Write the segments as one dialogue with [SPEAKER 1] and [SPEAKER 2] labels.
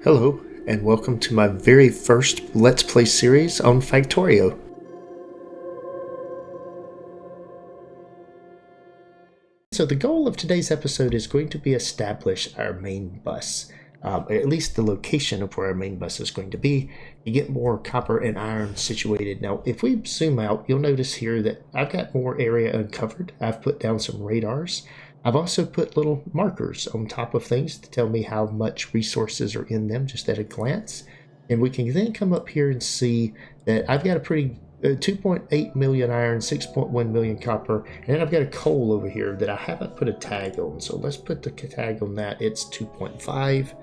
[SPEAKER 1] Hello, and welcome to my very first Let's Play series on Factorio. So the goal of today's episode is going to be establish our main bus, or at least the location of where our main bus is going to be, to get more copper and iron situated. Now, if we zoom out, you'll notice here that I've got more area uncovered. I've put down some radars. I've also put little markers on top of things to tell me how much resources are in them just at a glance. And we can then come up here and see that I've got a pretty 2.8 million iron, 6.1 million copper, and then I've got a coal over here that I haven't put a tag on. So let's put the tag on that. It's 2.5.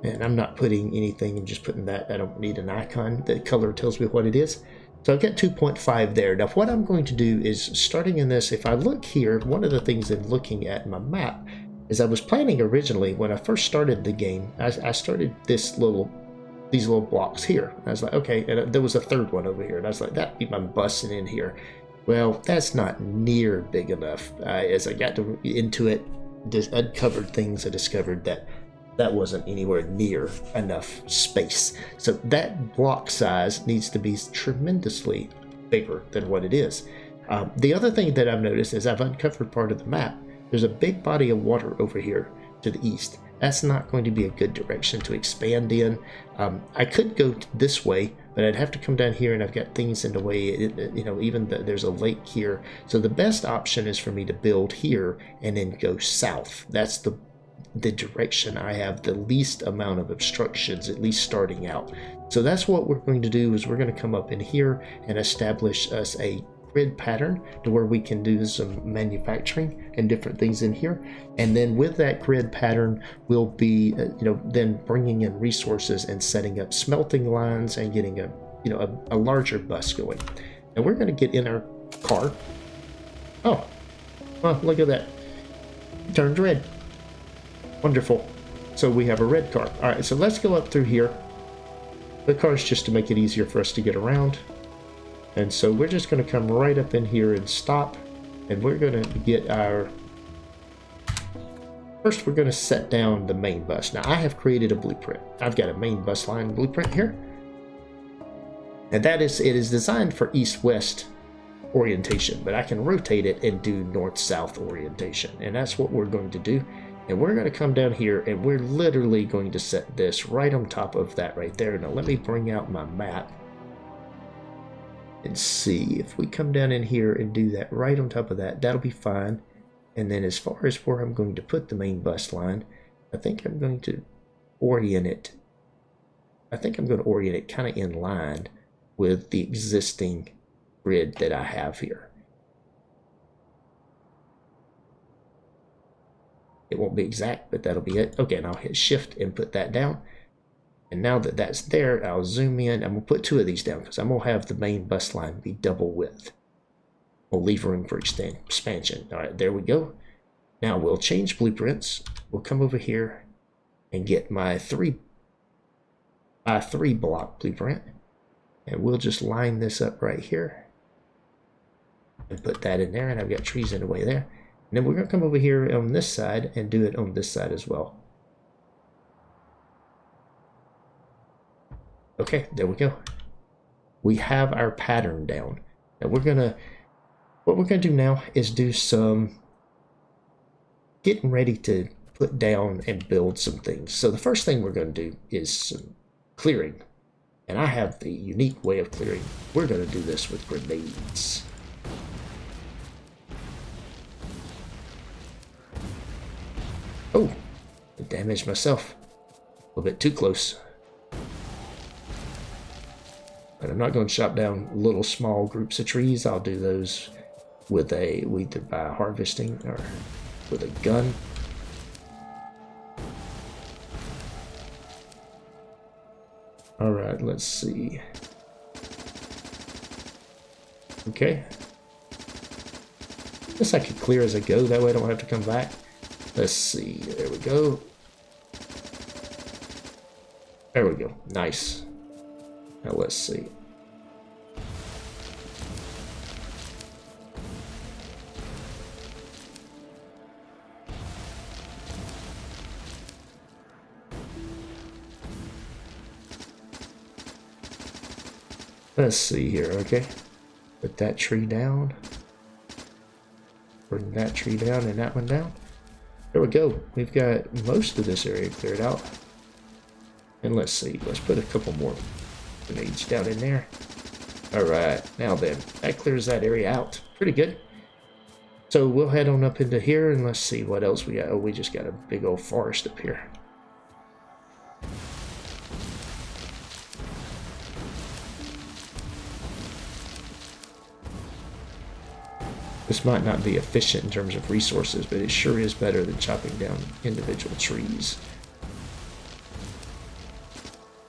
[SPEAKER 1] And I'm not putting anything, I'm just putting that. I don't need an icon. The color tells me what it is. So I've got 2.5 there. Now what I'm going to do is, starting in this, if I look here, one of the things in looking at my map is I was planning originally, when I first started the game, I started these little blocks here. I was like, okay, and there was a third one over here, and I was like, that'd be my busing in here. Well, that's not near big enough. As I got into it, just uncovered things, I discovered that wasn't anywhere near enough space. So that block size needs to be tremendously bigger than what it is. The other thing that I've noticed is I've uncovered part of the map. There's a big body of water over here to the east. That's not going to be a good direction to expand in. I could go this way, but I'd have to come down here, and I've got things in the way. There's a lake here. So the best option is for me to build here and then go south. That's the direction I have the least amount of obstructions, at least starting out. So that's what we're going to do, is we're going to come up in here and establish us a grid pattern to where we can do some manufacturing and different things in here. And then with that grid pattern, we'll be then bringing in resources and setting up smelting lines and getting a larger bus going. And we're going to get in our car. Oh, look at that, it turned red. Wonderful. So we have a red car. All right, so let's go up through here. The car is just to make it easier for us to get around. And so we're just going to come right up in here and stop. And we're going to get our... First, we're going to set down the main bus. Now, I have created a blueprint. I've got a main bus line blueprint here. And it is designed for east-west orientation, but I can rotate it and do north-south orientation. And that's what we're going to do. And we're going to come down here, and we're literally going to set this right on top of that right there. Now let me bring out my map and see if we come down in here and do that right on top of that. That'll be fine. And then as far as where I'm going to put the main bus line, I think I'm going to orient it. I think I'm going to orient it kind of in line with the existing grid that I have here. It won't be exact, but that'll be it. Okay, and I'll hit shift and put that down. And now that that's there, I'll zoom in. I'm going to put two of these down because I'm going to have the main bus line be double width. We'll leave room for expansion. All right, there we go. Now we'll change blueprints. We'll come over here and get my 3x3 block blueprint. And we'll just line this up right here. And put that in there. And I've got trees in the way there. And then we're going to come over here on this side and do it on this side as well. Okay, there we go. We have our pattern down. Now what we're going to do now is do some getting ready to put down and build some things. So the first thing we're going to do is some clearing. And I have the unique way of clearing. We're going to do this with grenades. Oh, I damaged myself. A little bit too close. But I'm not going to chop down little small groups of trees. I'll do those with either by harvesting or with a gun. All right, let's see. Okay. Guess I could clear as I go. That way I don't have to come back. Let's see, there we go. There we go, nice. Now let's see. Let's see here, okay. Put that tree down. Bring that tree down and that one down. There we go. We've got most of this area cleared out. And let's see. Let's put a couple more grenades down in there. Alright, now then. That clears that area out. Pretty good. So we'll head on up into here and let's see what else we got. Oh, we just got a big old forest up here. This might not be efficient in terms of resources, but it sure is better than chopping down individual trees.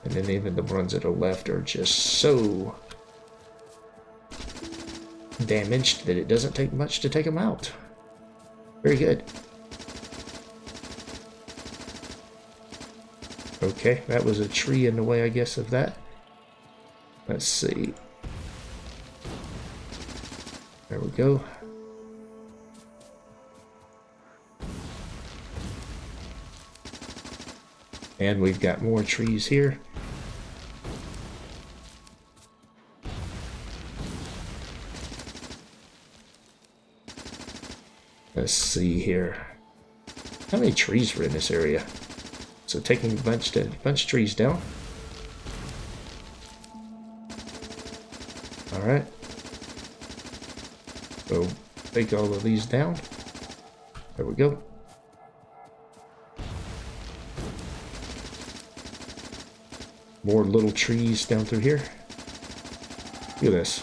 [SPEAKER 1] And then even the ones that are left are just so damaged that it doesn't take much to take them out. Very good. Okay, that was a tree in the way, I guess, of that. Let's see. There we go. And we've got more trees here. Let's see here. How many trees were in this area? So taking a bunch of trees down. All right. So take all of these down. There we go. More little trees down through here. Look at this.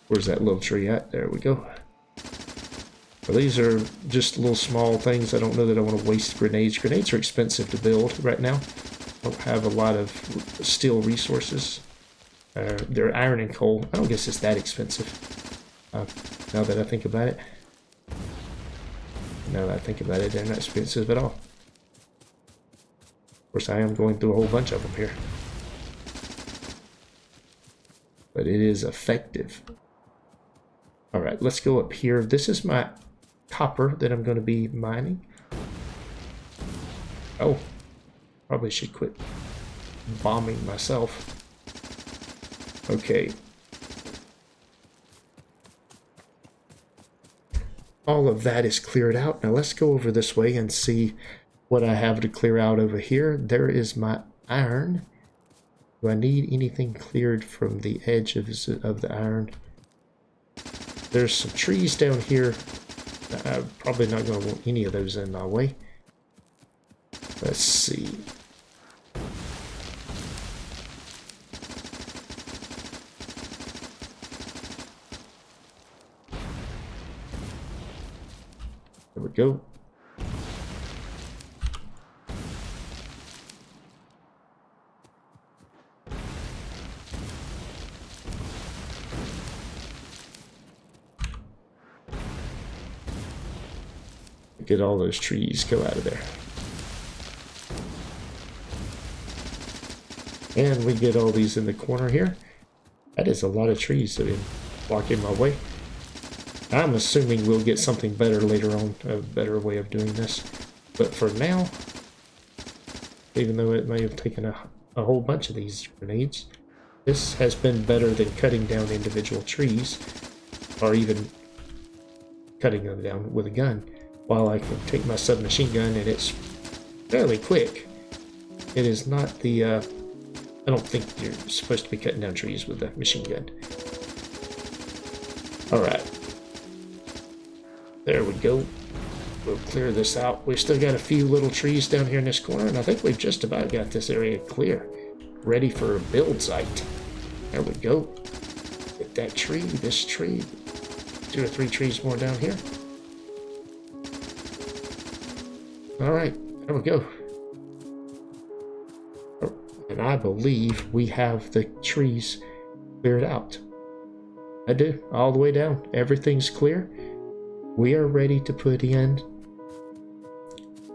[SPEAKER 1] Where's that little tree at? There we go. Well, these are just little small things. I don't know that I want to waste grenades. Grenades are expensive to build right now. I don't have a lot of steel resources. They're iron and coal. I don't guess it's that expensive. Now that I think about it. Now that I think about it, they're not expensive at all. Of course, I am going through a whole bunch of them here. But it is effective. Alright, let's go up here. This is my copper that I'm going to be mining. Oh, probably should quit bombing myself. Okay. All of that is cleared out. Now let's go over this way and see what I have to clear out over here. There is my iron. Do I need anything cleared from the edge of the iron? There's some trees down here. I'm probably not going to want any of those in my way. Let's see. There we go. Get all those trees, go out of there. And we get all these in the corner here. That is a lot of trees that have been blocking my way. I'm assuming we'll get something better later on, a better way of doing this. But for now, even though it may have taken a whole bunch of these grenades, this has been better than cutting down individual trees, or even cutting them down with a gun. While I can take my submachine gun and it's fairly quick, it is not the, I don't think you're supposed to be cutting down trees with a machine gun. Alright. There we go. We'll clear this out. We've still got a few little trees down here in this corner, and I think we've just about got this area clear. Ready for a build site. There we go. Get that tree, this tree, 2 or 3 trees more down here. Alright, there we go. And I believe we have the trees cleared out. I do, all the way down. Everything's clear. We are ready to put in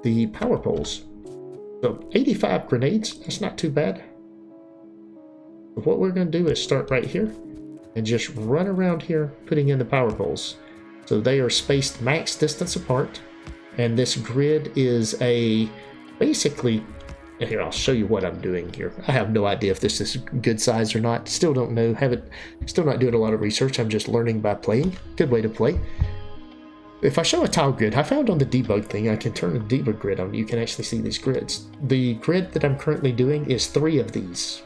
[SPEAKER 1] the power poles. So 85 grenades, that's not too bad. But what we're going to do is start right here and just run around here putting in the power poles. So they are spaced max distance apart. And this grid is basically Here, I'll show you what I'm doing here. I have no idea if this is good size or not. Still don't know. Still not doing a lot of research. I'm just learning by playing. Good way to play. If I show a tile grid, I found on the debug thing, I can turn a debug grid on. You can actually see these grids. The grid that I'm currently doing is 3 of these.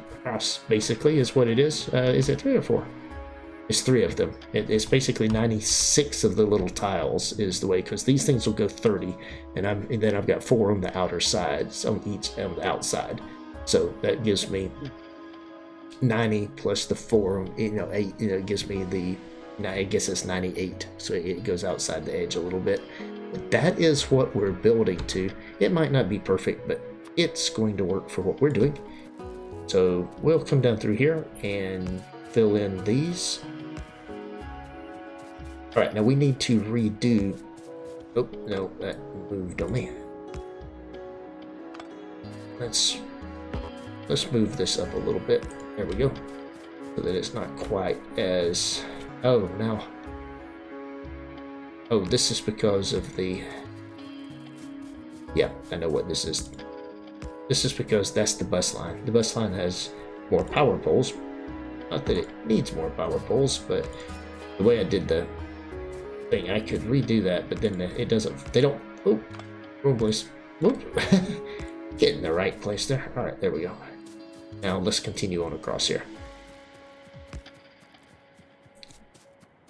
[SPEAKER 1] Basically, is what it is. Is it 3 or 4? It's 3 of them. It's basically 96 of the little tiles is the way, because these things will go 30, and then I've got 4 on the outer sides, on the outside. So that gives me 90 plus the 4, 8. It gives me the. I guess it's 98, so it goes outside the edge a little bit. But that is what we're building to. It might not be perfect, but it's going to work for what we're doing. So we'll come down through here and fill in these. All right, now we need to redo. Oh no, that moved on me. Let's move this up a little bit. There we go, so that it's not quite as. Oh, now. Oh, this is because of the. Yeah, I know what this is. This is because that's the bus line. The bus line has more power poles. Not that it needs more power poles, but the way I did the thing, I could redo that, but then it doesn't. They don't. Oh, wrong place. Whoop. Get in the right place there. All right, there we go. Now let's continue on across here.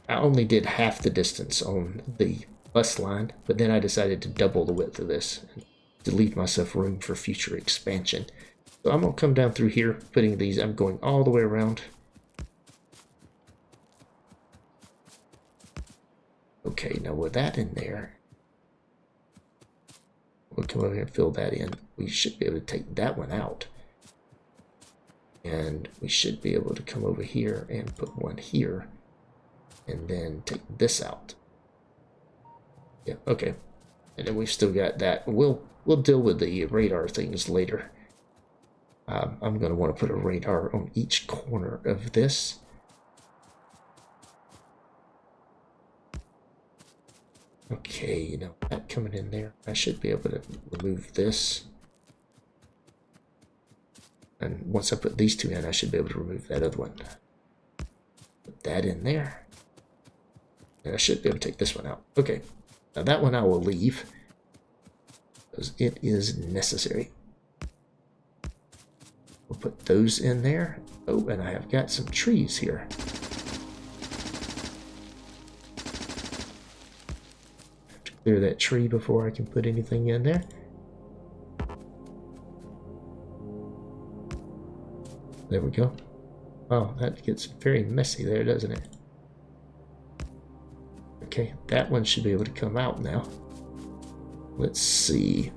[SPEAKER 1] I only did half the distance on the bus line, but then I decided to double the width of this to leave myself room for future expansion. So I'm going to come down through here, putting these, I'm going all the way around. Okay, now with that in there, we'll come over here and fill that in. We should be able to take that one out. And we should be able to come over here and put one here. And then take this out. Yeah, okay. And then we've still got that. We'll deal with the radar things later. I'm going to want to put a radar on each corner of this. Okay, that coming in there. I should be able to remove this. And once I put these 2 in, I should be able to remove that other one. Put that in there. And I should be able to take this one out. Okay, now that one I will leave because it is necessary. We'll put those in there. Oh, and I have got some trees here. I have to clear that tree before I can put anything in there. There we go. Oh, that gets very messy there, doesn't it? Okay, that one should be able to come out now. Let's see.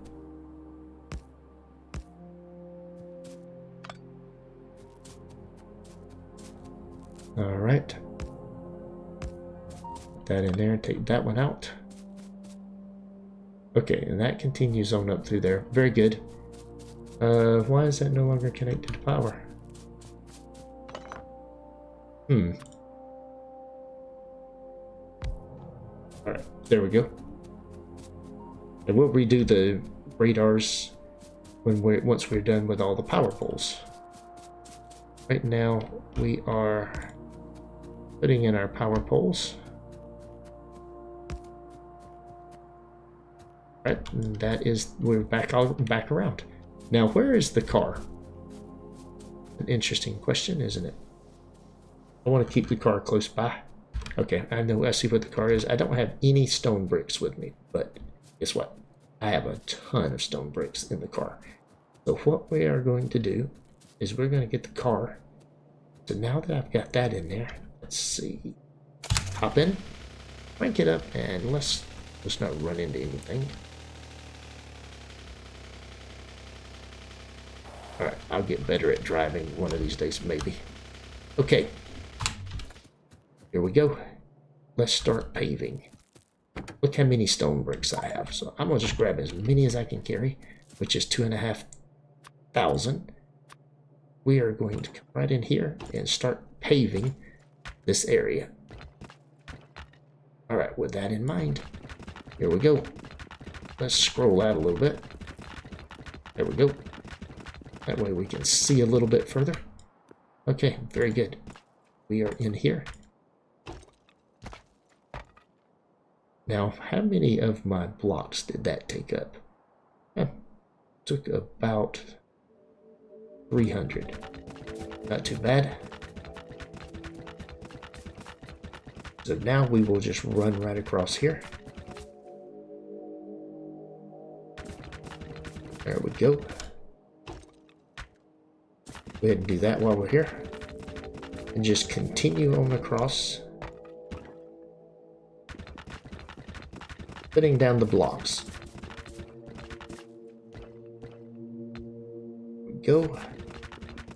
[SPEAKER 1] All right. Put that in there and take that one out. Okay, and that continues on up through there. Very good. Why is that no longer connected to power? Alright, there we go. And we'll redo the radars once we're done with all the power poles. Right now, we are putting in our power poles. Right, and that is, we're back around. Now, where is the car? An interesting question, isn't it? I want to keep the car close by. Okay, I see what the car is. I don't have any stone bricks with me, but guess what? I have a ton of stone bricks in the car. So what we are going to do is we're going to get the car. So now that I've got that in there, let's see. Hop in, crank it up, and let's not run into anything. Alright, I'll get better at driving one of these days, maybe. Okay. Here we go. Let's start paving. Look how many stone bricks I have. So I'm going to just grab as many as I can carry, which is 2,500. We are going to come right in here and start paving this area. All right, with that in mind, here we go. Let's scroll out a little bit. There we go. That way we can see a little bit further. Okay, very good. We are in here. Now, how many of my blocks did that take up? Took about 300. Not too bad. So now we will just run right across here. There we go. Go ahead and do that while we're here. And just continue on across. Putting down the blocks. There we go.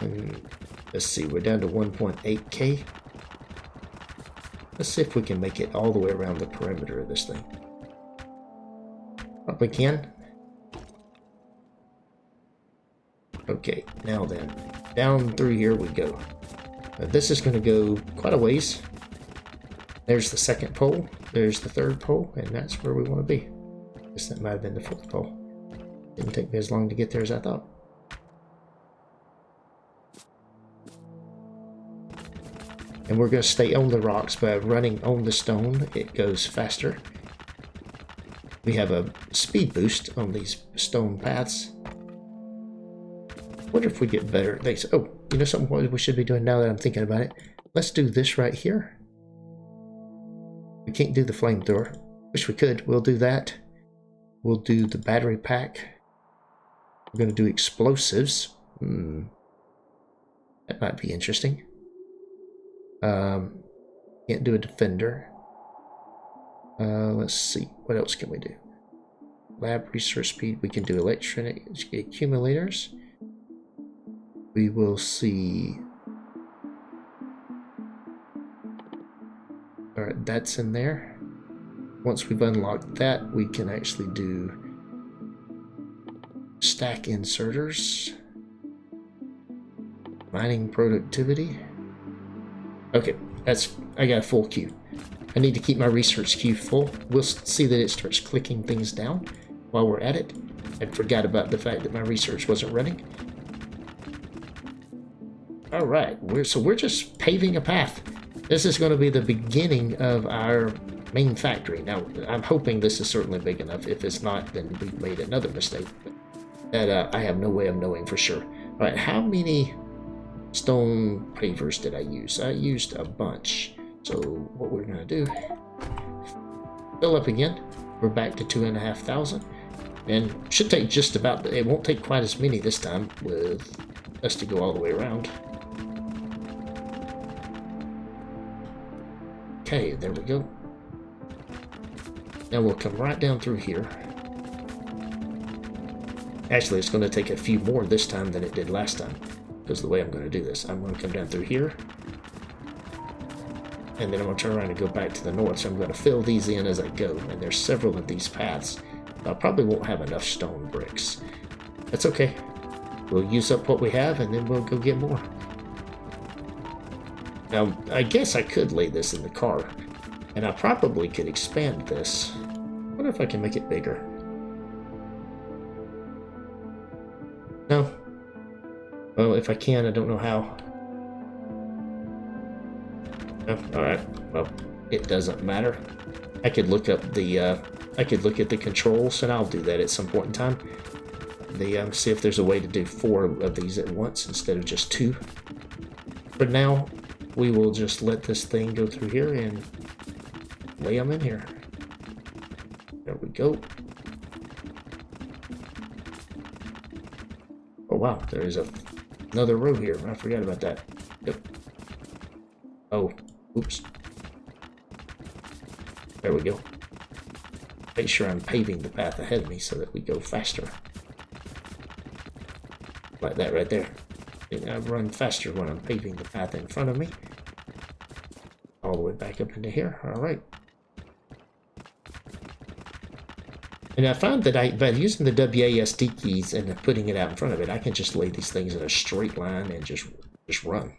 [SPEAKER 1] And let's see, we're down to 1.8K. Let's see if we can make it all the way around the perimeter of this thing. Probably can. Okay, now then, down through here we go. This is going to go quite a ways. There's the second pole, there's the third pole, and that's where we want to be. I guess that might have been the fourth pole. Didn't take me as long to get there as I thought. And we're going to stay on the rocks, but running on the stone, it goes faster. We have a speed boost on these stone paths. Wonder if we get better things. Oh, you know something what we should be doing now that I'm thinking about it? Let's do this right here. We can't do the flamethrower. Wish we could. We'll do that. We'll do the battery pack. We're going to do explosives. That might be interesting. Can't do a defender. Let's see. What else can we do? Lab research speed. We can do electronic accumulators. We will see. Alright, that's in there. Once we've unlocked that, we can actually do stack inserters. Mining productivity. Okay, I got a full queue. I need to keep my research queue full. We'll see that it starts clicking things down while we're at it. I forgot about the fact that my research wasn't running. Alright, we're just paving a path. This is going to be the beginning of our main factory. Now, I'm hoping this is certainly big enough. If it's not, then we've made another mistake that I have no way of knowing for sure. Alright, how many stone pavers did I use? I used a bunch. So what we're going to do, fill up again. We're back to 2,500. And should take just about, it won't take quite as many this time with us to go all the way around. Okay, there we go. Now we'll come right down through here. Actually, it's going to take a few more this time than it did last time. Because the way I'm going to do this, I'm going to come down through here. And then I'm going to turn around and go back to the north. So I'm going to fill these in as I go. And there's several of these paths. I probably won't have enough stone bricks. That's okay. We'll use up what we have and then we'll go get more. Now, I guess I could lay this in the car. And I probably could expand this. I wonder if I can make it bigger. No. Well, if I can, I don't know how. Oh, alright. Well, it doesn't matter. I could look up the, I could look at the controls, and I'll do that at some point in time. See if there's a way to do 4 of these at once instead of just 2. For now, we will just let this thing go through here and lay them in here. There we go. Oh wow, there is another row here. I forgot about that. Yep. Oh, oops. There we go. Make sure I'm paving the path ahead of me so that we go faster. Like that right there. I run faster when I'm paving the path in front of me. All the way back up into here. Alright. And I found that by using the WASD keys and putting it out in front of it, I can just lay these things in a straight line and just run.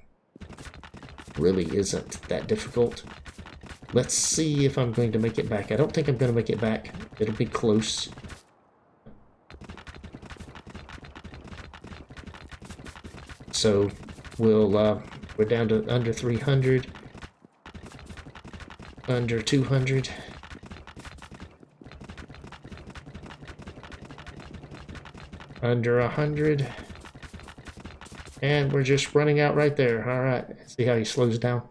[SPEAKER 1] Really isn't that difficult. Let's see if I'm going to make it back. I don't think I'm going to make it back. It'll be close. So we're down to under 300, under 200. Under 100. And we're just running out right there. All right, see how he slows down?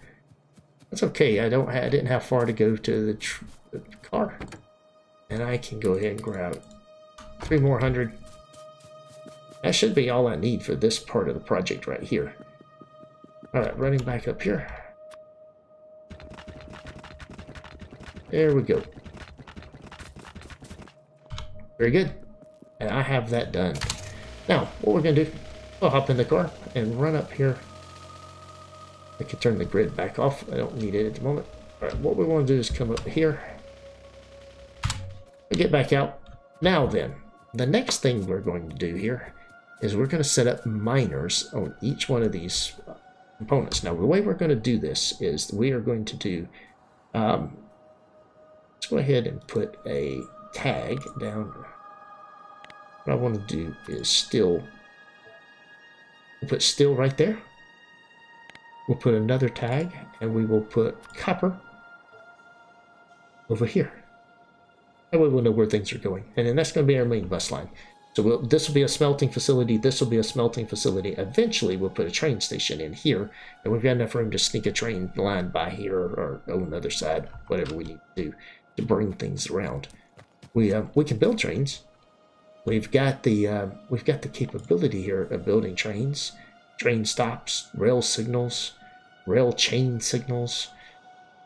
[SPEAKER 1] That's okay. I didn't have far to go to the car. And I can go ahead and grab 3 more hundred. That should be all I need for this part of the project right here. All right, running back up here. There we go. Very good. And I have that done. Now, what we're going to do, I'll hop in the car and run up here. I can turn the grid back off. I don't need it at the moment. All right, what we want to do is come up here. Get back out. Now then, the next thing we're going to do here is we're going to set up miners on each one of these components. Now, the way we're going to do this is we are going to do, let's go ahead and put a tag down. What I want to do is steel. We'll put steel right there. We'll put another tag, and we will put copper over here. That way we'll know where things are going. And then that's going to be our main bus line. So this will be a smelting facility. This will be a smelting facility. Eventually, we'll put a train station in here, and we've got enough room to sneak a train line by here or on the other side, whatever we need to do to bring things around. We can build trains. We've got the capability here of building trains, train stops, rail signals, rail chain signals.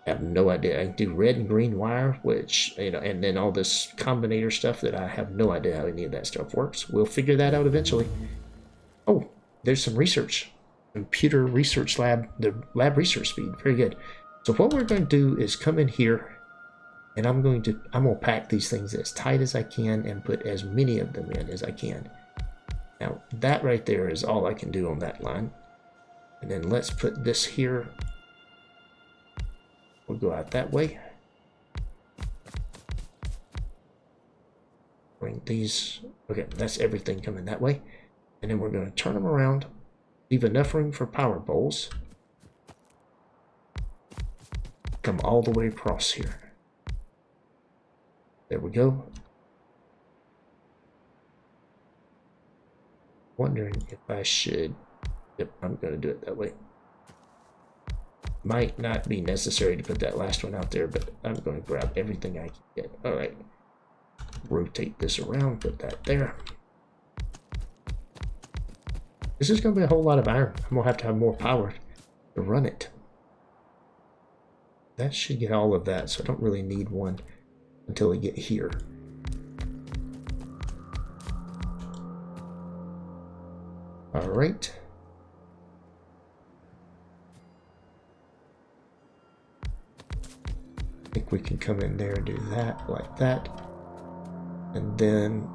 [SPEAKER 1] I have no idea. I can do red and green wire, which, and then all this combinator stuff that I have no idea how any of that stuff works. We'll figure that out eventually. Oh, there's some research. Computer research lab, the lab research speed. Very good. So what we're going to do is come in here, and I'm going to pack these things as tight as I can and put as many of them in as I can. Now, that right there is all I can do on that line. And then let's put this here. We'll go out that way. Bring these. Okay, that's everything coming that way. And then we're going to turn them around. Leave enough room for power poles. Come all the way across here. There we go. Wondering if I should. Yep, I'm going to do it that way. Might not be necessary to put that last one out there, but I'm going to grab everything I can get. All right. Rotate this around, put that there. This is going to be a whole lot of iron. I'm going to have more power to run it. That should get all of that, so I don't really need one until I get here. All right. I think we can come in there and do that like that. And then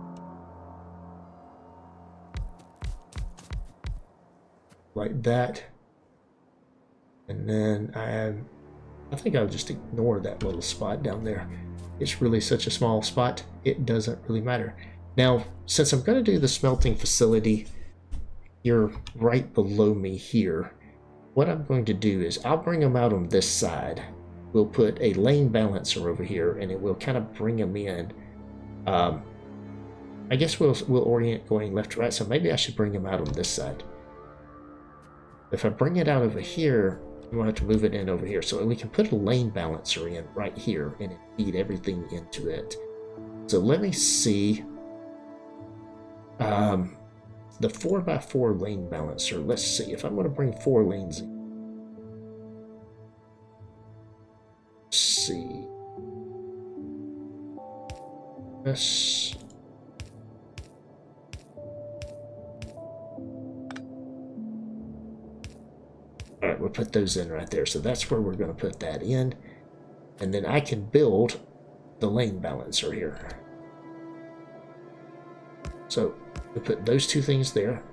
[SPEAKER 1] like that. And then I think I'll just ignore that little spot down there. It's really such a small spot, it doesn't really matter. Now, since I'm going to do the smelting facility here right below me here, what I'm going to do is I'll bring them out on this side. We'll put a lane balancer over here, and it will kind of bring them in. I guess we'll orient going left to right, so maybe I should bring them out on this side. If I bring it out over here, I'm going to have to move it in over here. So we can put a lane balancer in right here and feed everything into it. So let me see. The 4x4 lane balancer. Let's see if I'm going to bring 4 lanes in. Let's see. This. All right, we'll put those in right there. So that's where we're going to put that in. And then I can build the lane balancer here. So we'll put those 2 things there.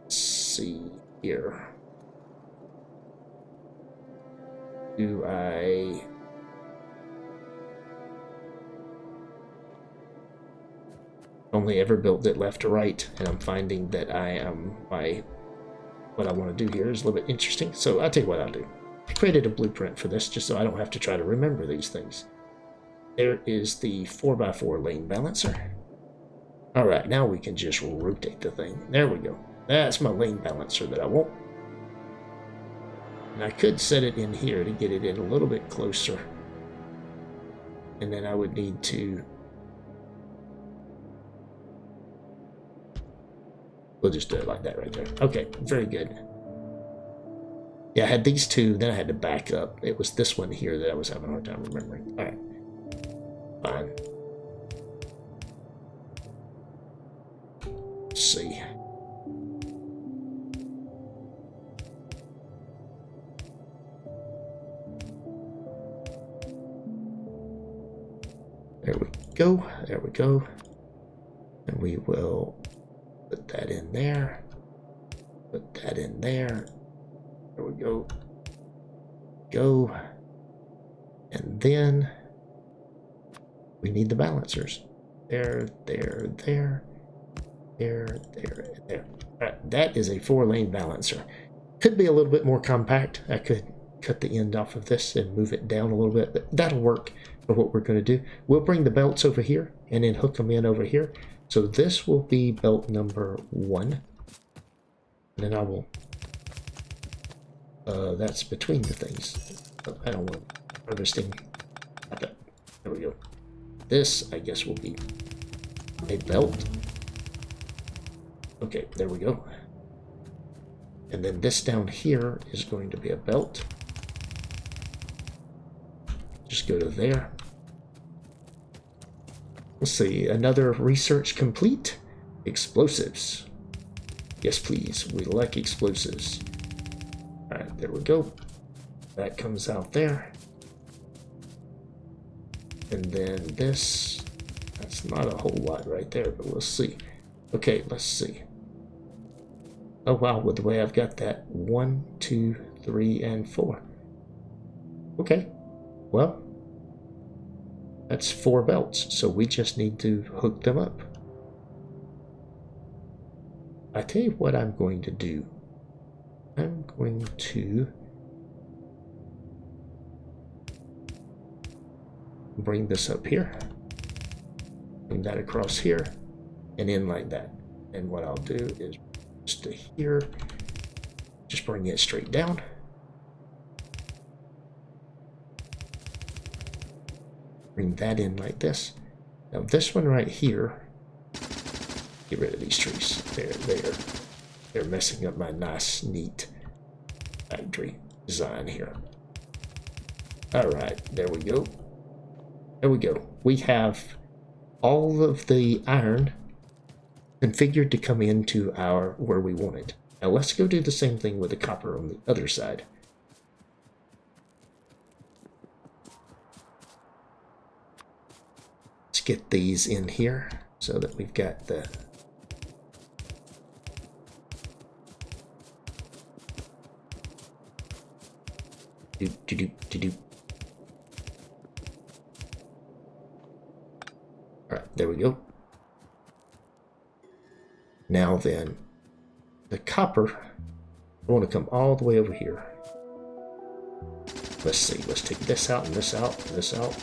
[SPEAKER 1] Let's see here. Do I... only ever built it left to right, and I'm finding that what I want to do here is a little bit interesting. So I'll tell you what I'll do. I created a blueprint for this just so I don't have to try to remember these things. There is the 4x4 lane balancer. All right, now we can just rotate the thing. There we go. That's my lane balancer that I want. And I could set it in here to get it in a little bit closer. And then I would need to... We'll just do it like that right there. Okay, very good. Yeah, I had these two, then I had to back up. It was this one here that I was having a hard time remembering. All right. Fine. Let's see. There we go. There we go. And we will put that in there. Put that in there. There we go. Go. And then we need the balancers. There, there, there, there, there, and there. All right, that is a 4-lane balancer. Could be a little bit more compact. I could cut the end off of this and move it down a little bit, but that'll work for what we're going to do. We'll bring the belts over here and then hook them in over here. So this will be belt number 1. And then I will... that's between the things. Oh, I don't want harvesting. There we go. This, I guess, will be a belt. Okay, there we go. And then this down here is going to be a belt. Just go to there. Let's see, another research complete. Explosives. Yes, please. We like explosives. All right, there we go. That comes out there. And then this. That's not a whole lot right there, but we'll see. Okay, let's see. Oh, wow, with the way I've got that. 1, 2, 3, and 4. Okay, well, that's 4 belts, so we just need to hook them up. I tell you what I'm going to do. I'm going to bring this up here, bring that across here, and in like that. And what I'll do is just to here, just bring it straight down. Bring that in like this. Now this one right here, get rid of these trees. They're messing up my nice, neat factory design here. All right, there we go. There we go. We have all of the iron configured to come into our where we want it. Now let's go do the same thing with the copper on the other side. Let's get these in here so that we've got the All right, there we go. Now then, the copper, I want to come all the way over here. Let's see, let's take this out and this out and this out.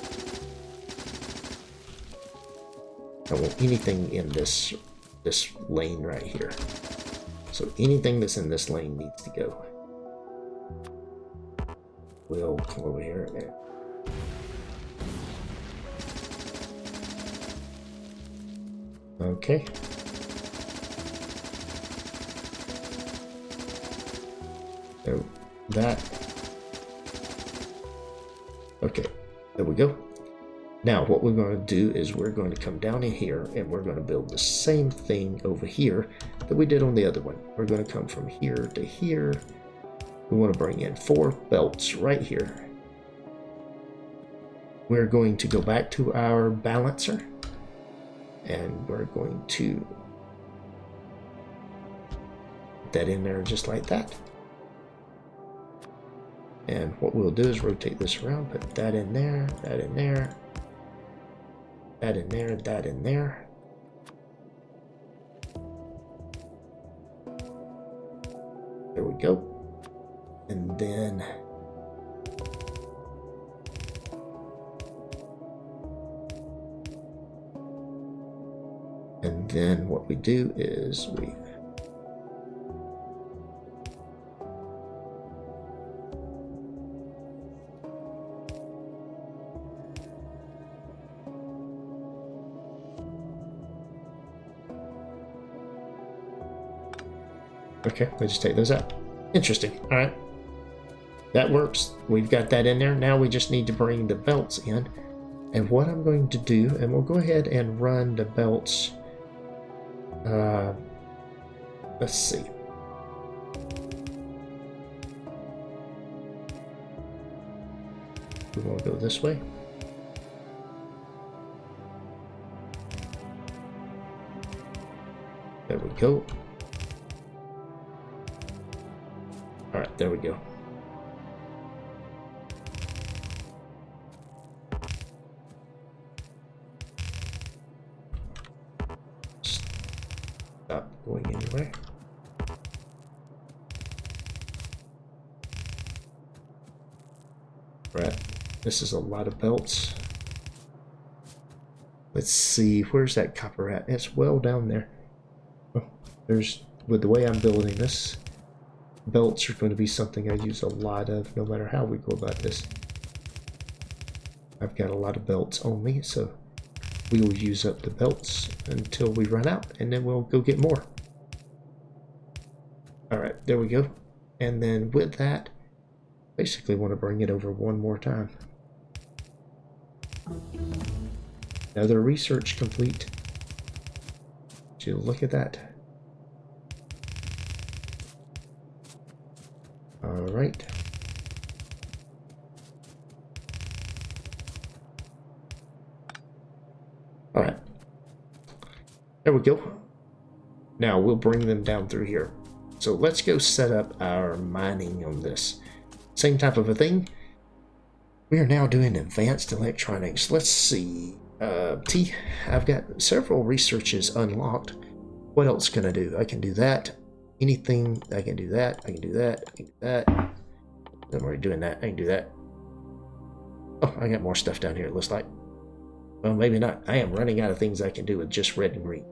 [SPEAKER 1] I don't want anything in this lane right here. So anything that's in this lane needs to go. We'll come over here and there. Okay. So that. Okay, there we go. Now what we're going to do is we're going to come down in here and we're going to build the same thing over here that we did on the other one. We're going to come from here to here. We want to bring in 4 belts right here. We're going to go back to our balancer and we're going to put that in there just like that. And what we'll do is rotate this around, put that in there, that in there, that in there, that in there. go. And then what we do is we okay, we just take those out. Interesting. All right. That works. We've got that in there. Now we just need to bring the belts in. And what I'm going to do, and we'll go ahead and run the belts. Let's see. We want to go this way. There we go. All right, there we go. Stop going anywhere. Right, this is a lot of belts. Let's see, where's that copper at? It's well down there. Oh, there's, with the way I'm building this, belts are going to be something I use a lot of no matter how we go about this. I've got a lot of belts on me, so we will use up the belts until we run out, and then we'll go get more. Alright, there we go. And then with that, basically want to bring it over one more time. Another research complete. Would you look at that? Alright. Alright. There we go. Now we'll bring them down through here. So let's go set up our mining on this. Same type of a thing. We are now doing advanced electronics. Let's see. I've got several researches unlocked. What else can I do? I can do that. Anything. I can do that. I can do that. I can do that. I'm already doing that. I can do that. Oh, I got more stuff down here, it looks like. Well, maybe not. I am running out of things I can do with just red and green.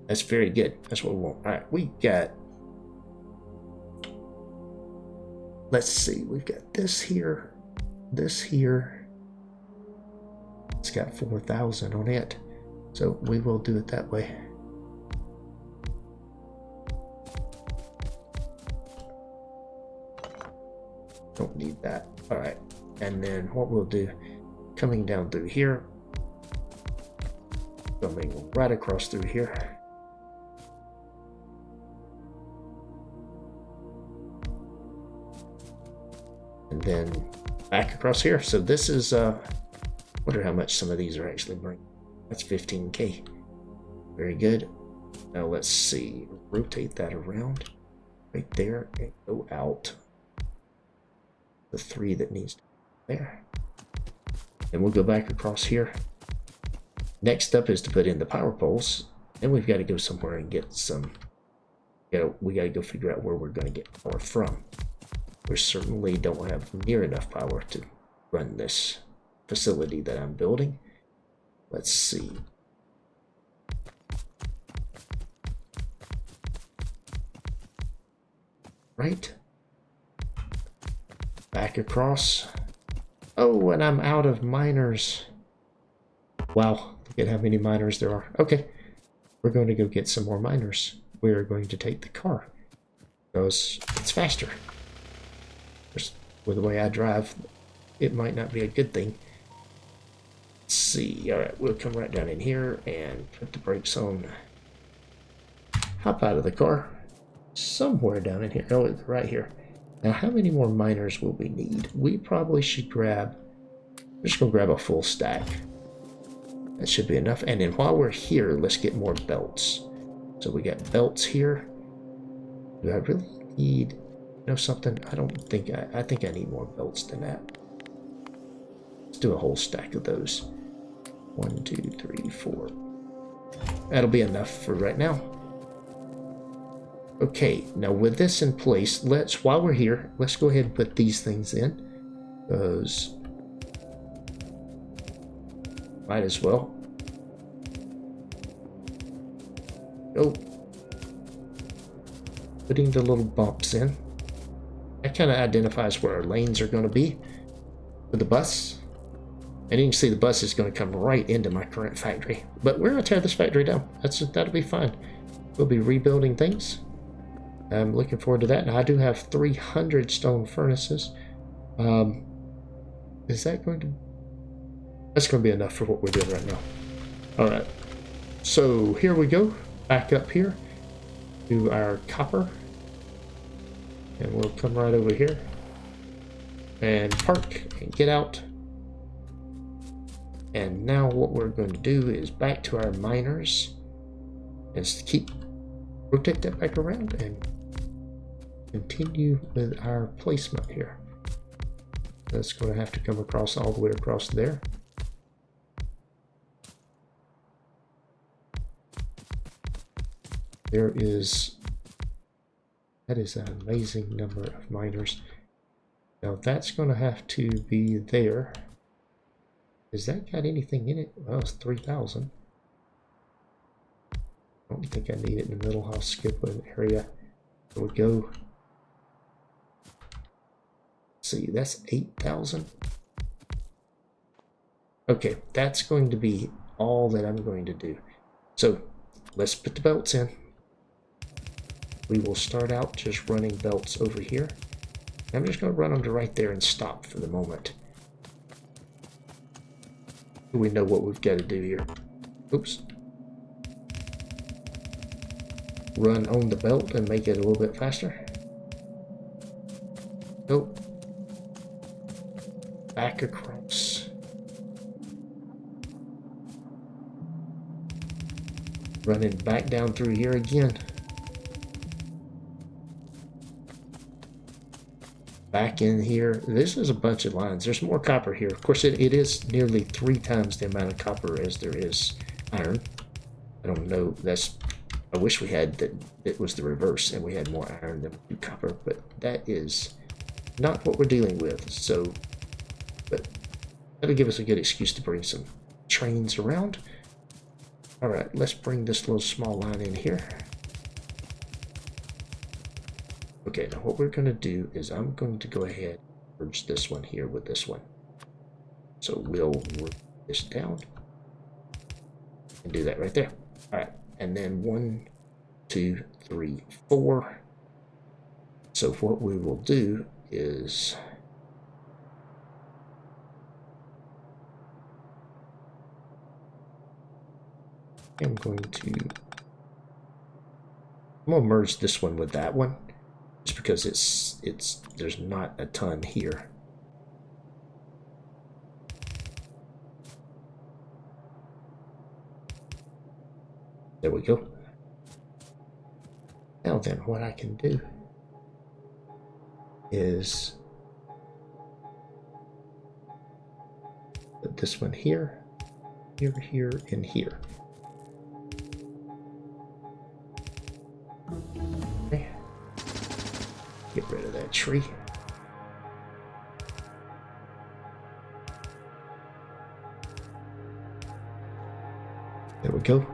[SPEAKER 1] That's very good. That's what we want. Alright, we got... Let's see. We've got this here. This here. It's got 4,000 on it. So we will do it that way. Don't need that. Alright. And then what we'll do, coming down through here, coming right across through here. And then back across here. So this is, wonder how much some of these are actually bringing. That's 15K. Very good. Now let's see. Rotate that around right there and go out. The 3 that needs to be there. And we'll go back across here. Next up is to put in the power poles. And we've got to go somewhere and get some. We got to go figure out where we're going to get power from. We certainly don't have near enough power to run this facility that I'm building. Let's see. Right. Back across. Oh, and I'm out of miners. Wow, look at how many miners there are. Okay, we're going to go get some more miners. We are going to take the car because it's faster. Just with the way I drive, it might not be a good thing. Let's see. All right, we'll come right down in here and put the brakes on. Hop out of the car. Somewhere down in here. Oh, it's right here. Now, how many more miners will we need? We probably should grab... We're just going to grab a full stack. That should be enough. And then while we're here, let's get more belts. So we got belts here. Do I really need... You know something? I don't think... I think I need more belts than that. Let's do a whole stack of those. 1, 2, 3, 4. That'll be enough for right now. Okay, now with this in place, while we're here, let's go ahead and put these things in. Because might as well. Oh, putting the little bumps in. That kind of identifies where our lanes are going to be for the bus. And you can see the bus is going to come right into my current factory. But we're going to tear this factory down. That'll be fine. We'll be rebuilding things. I'm looking forward to that. Now I do have 300 stone furnaces. Is that going to... That's going to be enough for what we're doing right now. Alright. So here we go. Back up here to our copper. And we'll come right over here. And park and get out. And now what we're going to do is back to our miners. And rotate that back around and continue with our placement here. That's going to have to come across all the way across there. That is an amazing number of miners. Now that's going to have to be there. Has that got anything in it? Well, it's 3,000. I don't think I need it in the middle. I'll skip an area. There we go. See, that's 8,000. Okay, that's going to be all that I'm going to do. So let's put the belts in. We will start out just running belts over here. I'm just going to run them to right there and stop for the moment. We know what we've got to do here. Oops. Run on the belt and make it a little bit faster. Go. Back across. Running back down through here again. Back in here. This is a bunch of lines. There's more copper here. Of course, it is nearly 3 times the amount of copper as there is iron. I don't know. I wish we had that. It was the reverse, and we had more iron than we do copper. But that is not what we're dealing with. So, but that'll give us a good excuse to bring some trains around. All right, let's bring this little small line in here. Okay, now what we're going to do is I'm going to go ahead and merge this one here with this one. So we'll work this down and do that right there. All right, and then 1, 2, 3, 4. So what we will do is I'm going to merge this one with that one. Just because there's not a ton here. There we go. Now then, what I can do is put this one here, here, here, and here. Okay. Get rid of that tree. There we go.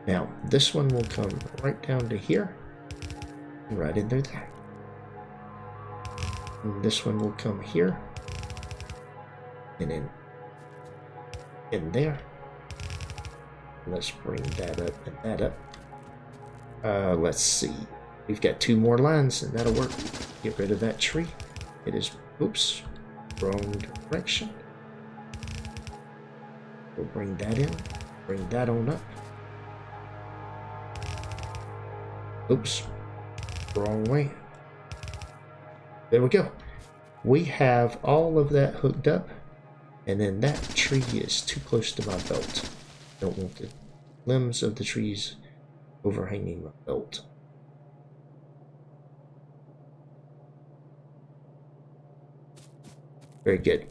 [SPEAKER 1] Now, this one will come right down to here, and right in there. And this one will come here, and in there. Let's bring that up and that up. Let's see. We've got 2 more lines, and that'll work. Get rid of that tree. It is, oops, wrong direction. We'll bring that in. Bring that on up. Oops, wrong way. There we go. We have all of that hooked up, and then that tree is too close to my belt. Don't want the limbs of the trees overhanging my belt. Very good.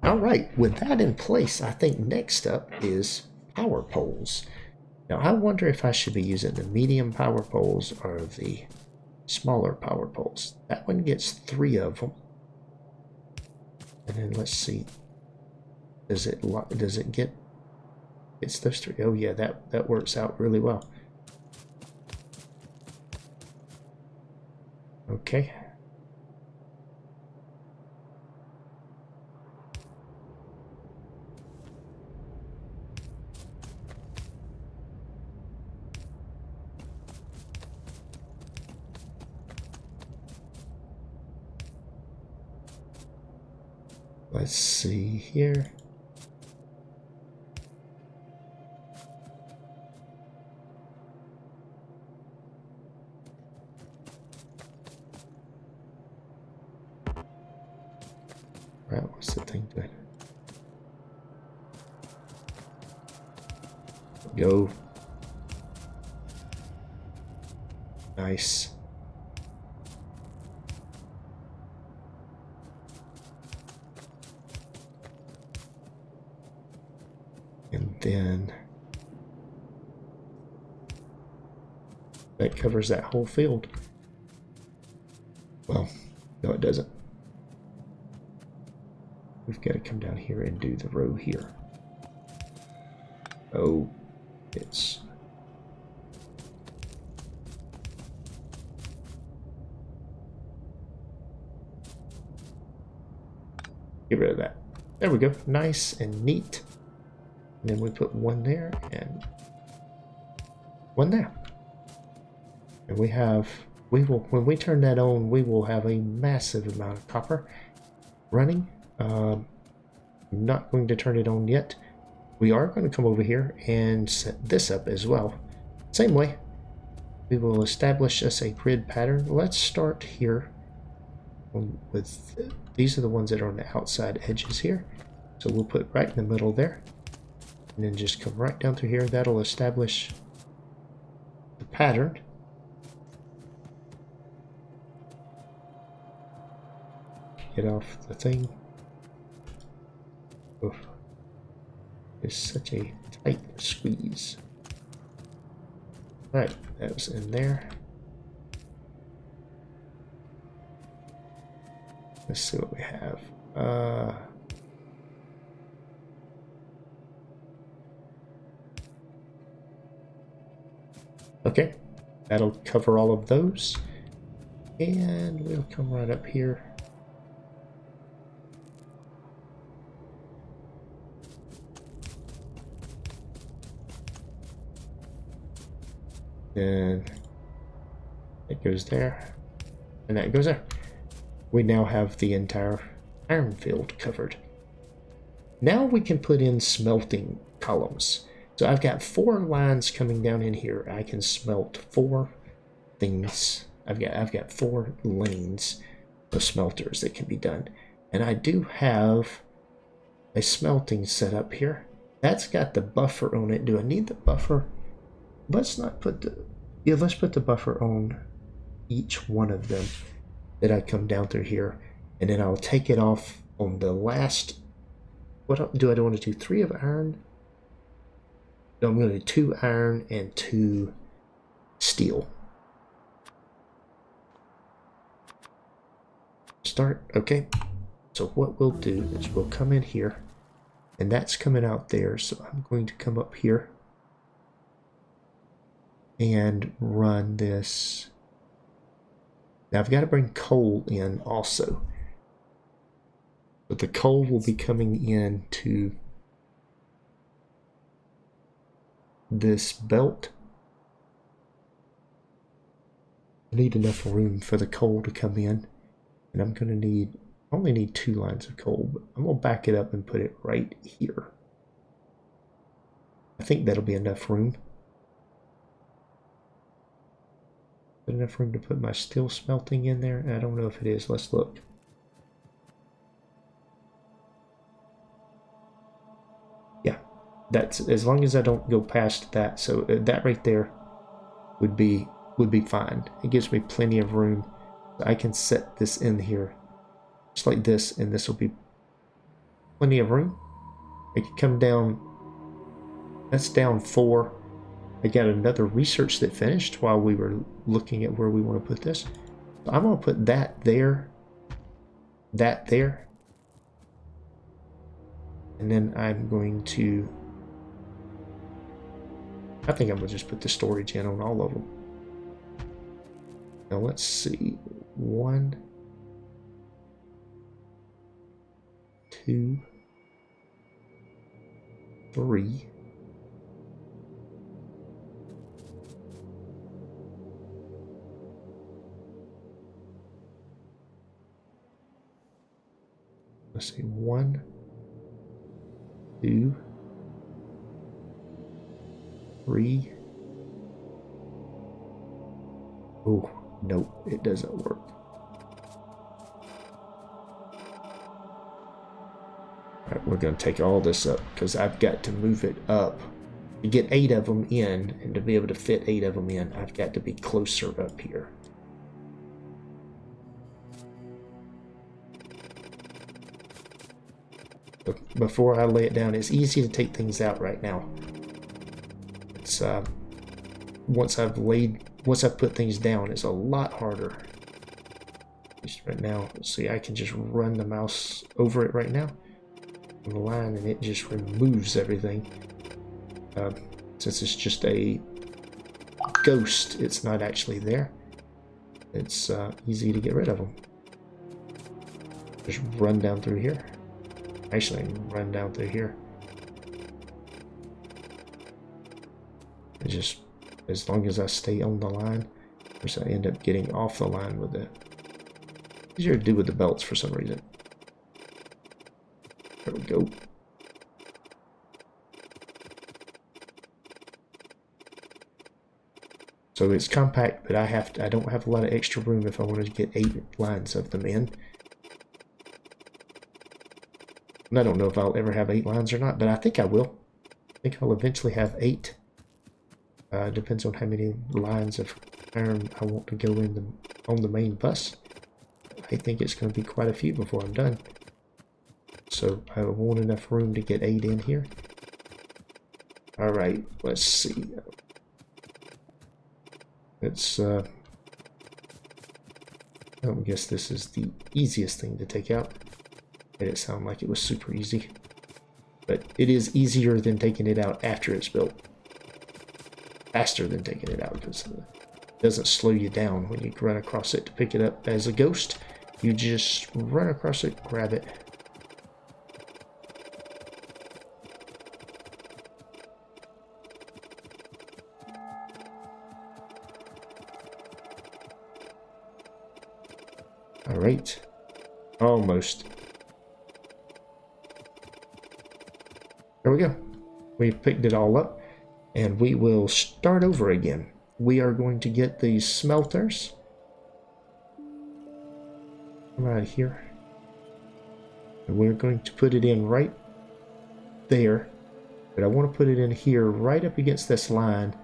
[SPEAKER 1] All right, with that in place, I think next up is power poles. Now I wonder if I should be using the medium power poles or the smaller power poles. That one gets 3 of them. And then let's see. Does it get it's those 3? Oh yeah, that works out really well. Okay. Let's see here. Right, what's the thing doing? Go. Nice. And then that covers that whole field. Well, no, it doesn't. We've got to come down here and do the row here. Oh, it's... Get rid of that. There we go. Nice and neat. And then we put one there and one there. And when we turn that on, we will have a massive amount of copper running. I'm not going to turn it on yet. We are going to come over here and set this up as well. Same way. We will establish us a grid pattern. Let's start here with, these are the ones that are on the outside edges here. So we'll put right in the middle there. And then just come right down through here. That'll establish the pattern. Get off the thing. Oof. It's such a tight squeeze. Right, that was in there. Let's see what we have. Okay, that'll cover all of those. And we'll come right up here. And it goes there. And that goes there. We now have the entire iron field covered. Now we can put in smelting columns. So I've got 4 lines coming down in here. I can smelt 4 things. I've got 4 lanes of smelters that can be done. And I do have a smelting set up here. That's got the buffer on it. Do I need the buffer? Let's not put the... Yeah, let's put the buffer on each one of them that I come down through here. And then I'll take it off on the last... What do I want to do? 3 of iron? No, I'm going to do 2 iron and 2 steel. Start. Okay. So what we'll do is we'll come in here. And that's coming out there. So I'm going to come up here. And run this. Now I've got to bring coal in also. But the coal will be coming in to this belt. I need enough room for the coal to come in. And I'm going to need, I only need 2 lines of coal, but I'm going to back it up and put it right here. I think that'll be enough room. Enough room to put my steel smelting in there? I don't know if it is. Let's look. Yeah, that's as long as I don't go past that. So that right there would be fine. It gives me plenty of room. I can set this in here just like this, and this will be plenty of room. It can come down. That's down 4. I got another research that finished while we were looking at where we want to put this. So I'm going to put that there, and then I'm going to, I think I'm going to just put the storage in on all of them. Now let's see, 1, 2, 3. Let's see, 1, 2, 3. Oh, nope, it doesn't work. Alright, we're going to take all this up because I've got to move it up. To get 8 of them in, and to be able to fit 8 of them in, I've got to be closer up here. Before I lay it down, it's easy to take things out right now. It's once I've put things down, it's a lot harder. Just right now, see, I can just run the mouse over it right now on the line, and it just removes everything. Since it's just a ghost, it's not actually there. It's easy to get rid of them. Just run down through here. Actually, I can run down through here. It's just, as long as I stay on the line, of course I end up getting off the line with it. Easier to do with the belts for some reason. There we go. So it's compact, but I don't have a lot of extra room if I wanted to get 8 lines of them in. And I don't know if I'll ever have 8 lines or not, but I think I will. I think I'll eventually have 8. Depends on how many lines of iron I want to go in on the main bus. I think it's going to be quite a few before I'm done. So I want enough room to get 8 in here. Alright, let's see. I guess this is the easiest thing to take out. Made it sound like it was super easy. But it is easier than taking it out after it's built. Faster than taking it out, because it doesn't slow you down when you run across it to pick it up as a ghost. You just run across it, grab it. Alright. Almost. There we go. We've picked it all up, and we will start over again. We are going to get these smelters right here, and we're going to put it in right there, but I want to put it in here right up against this line,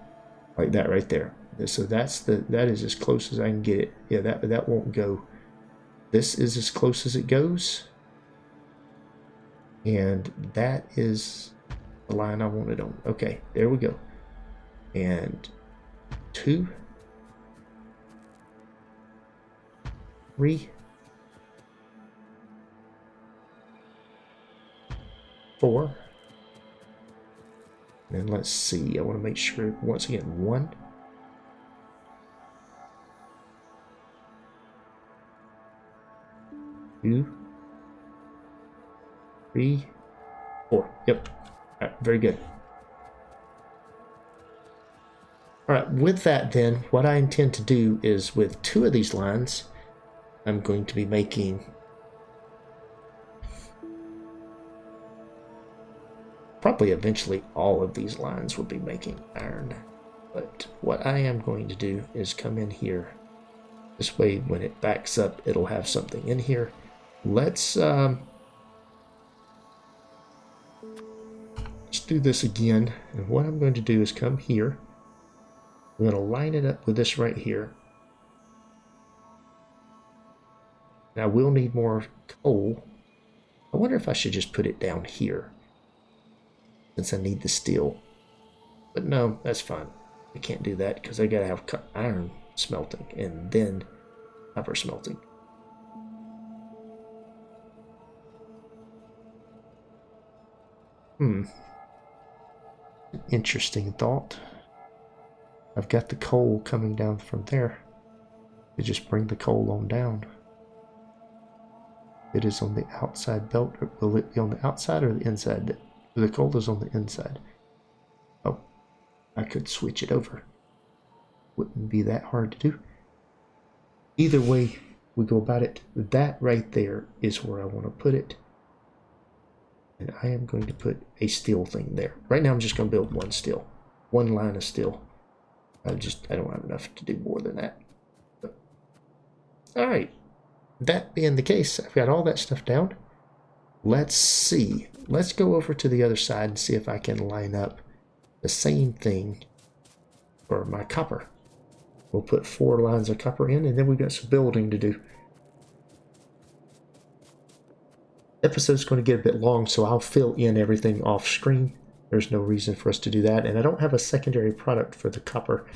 [SPEAKER 1] like that right there. So that is as close as I can get it. Yeah, that won't go. This is as close as it goes. And that is the line I want it on. Okay, there we go. And 2, 3, 4. And let's see, I want to make sure, once again, 1, 2, 3, 4. Yep. All right, very good. All right, with that then, what I intend to do is with 2 of these lines, I'm going to be making probably eventually all of these lines will be making iron. But what I am going to do is come in here. This way, when it backs up, it'll have something in here. Let's do this again, and what I'm going to do is come here. I'm going to line it up with this right here. Now we'll need more coal. I wonder if I should just put it down here, since I need the steel. But no, that's fine. I can't do that because I gotta have iron smelting and then copper smelting. Interesting thought. I've got the coal coming down from there. To just bring the coal on down. It is on the outside belt. Or will it be on the outside or the inside? The coal is on the inside. Oh, I could switch it over. Wouldn't be that hard to do. Either way we go about it, that right there is where I want to put it. And I am going to put a steel thing there. Right now I'm just going to build one steel. One line of steel. I don't have enough to do more than that. Alright, that being the case, I've got all that stuff down. Let's see. Let's go over to the other side and see if I can line up the same thing for my copper. We'll put 4 lines of copper in, and then we've got some building to do. Episode's going to get a bit long, so I'll fill in everything off screen. There's no reason for us to do that, and I don't have a secondary product for the copper,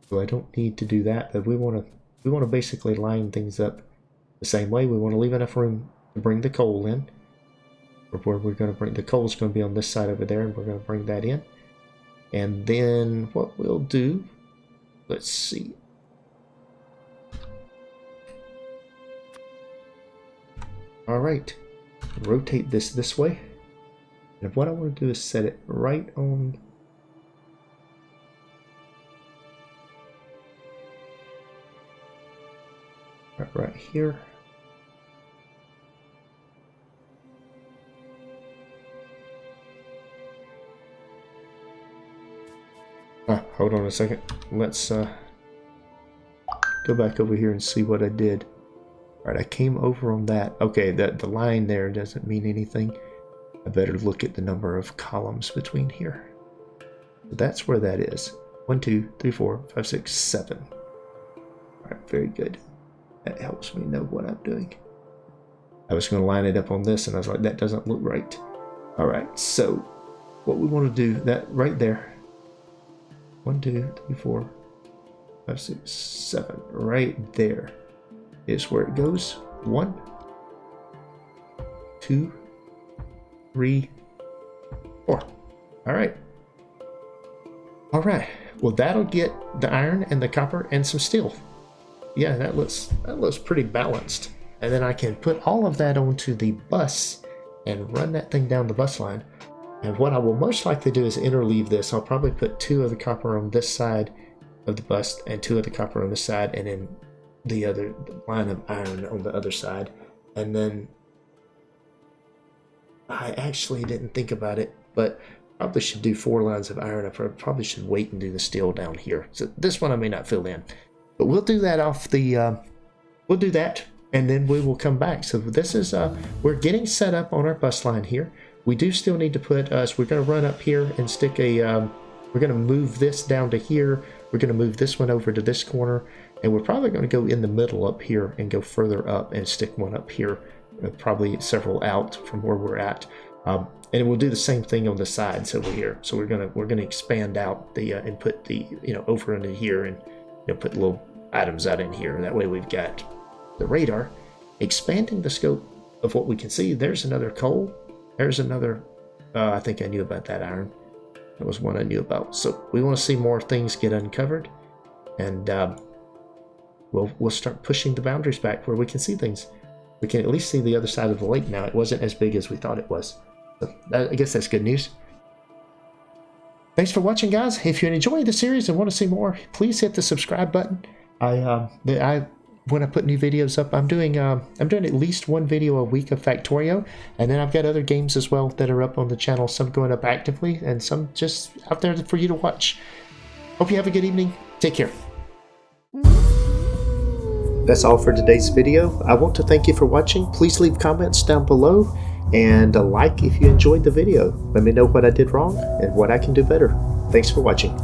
[SPEAKER 1] so I don't need to do that, but we want to basically line things up the same way. We want to leave enough room to bring the coal in. Or where we're going to bring the coal is going to be on this side over there, and we're going to bring that in. And then what we'll do, let's see. All right, rotate this way. And what I want to do is set it right on right here. Hold on a second. Let's go back over here and see what I did. All right, I came over on that. Okay, the line there doesn't mean anything. I better look at the number of columns between here. So that's where that is. 1, 2, 3, 4, 5, 6, 7. All right, very good. That helps me know what I'm doing. I was going to line it up on this, and I was like, that doesn't look right. All right, so what we want to do, that right there. 1, 2, 3, 4, 5, 6, 7. Right there is where it goes. 1, 2, 3, 4. All right. All right. Well, that'll get the iron and the copper and some steel. Yeah, that looks pretty balanced. And then I can put all of that onto the bus and run that thing down the bus line. And what I will most likely do is interleave this. I'll probably put 2 of the copper on this side of the bus and 2 of the copper on this side, and then the other line of iron on the other side. And then I actually didn't think about it, but probably should do 4 lines of iron. I probably should wait and do the steel down here. So this one I may not fill in, but we'll do that off the. We'll do that, and then we will come back. So this is we're getting set up on our bus line here. We do still need to put us. We're going to run up here and stick a. We're going to move this down to here. We're going to move this one over to this corner, and we're probably going to go in the middle up here and go further up and stick one up here, probably several out from where we're at. And we'll do the same thing on the sides over here. So we're gonna expand out the and put the over into here, and put little items out in here. That way we've got the radar, expanding the scope of what we can see. There's another coal. There's another. I think I knew about that iron. That was one I knew about. So we want to see more things get uncovered, and we'll start pushing the boundaries back where we can see things. We can at least see the other side of the lake now. It wasn't as big as we thought it was. So I guess that's good news. Thanks for watching, guys. If you enjoyed the series and want to see more, please hit the subscribe button. When I put new videos up, I'm doing at least 1 video a week of Factorio, and then I've got other games as well that are up on the channel. Some going up actively, and some just out there for you to watch. Hope you have a good evening. Take care. That's all for today's video. I want to thank you for watching. Please leave comments down below, and a like if you enjoyed the video. Let me know what I did wrong and what I can do better. Thanks for watching.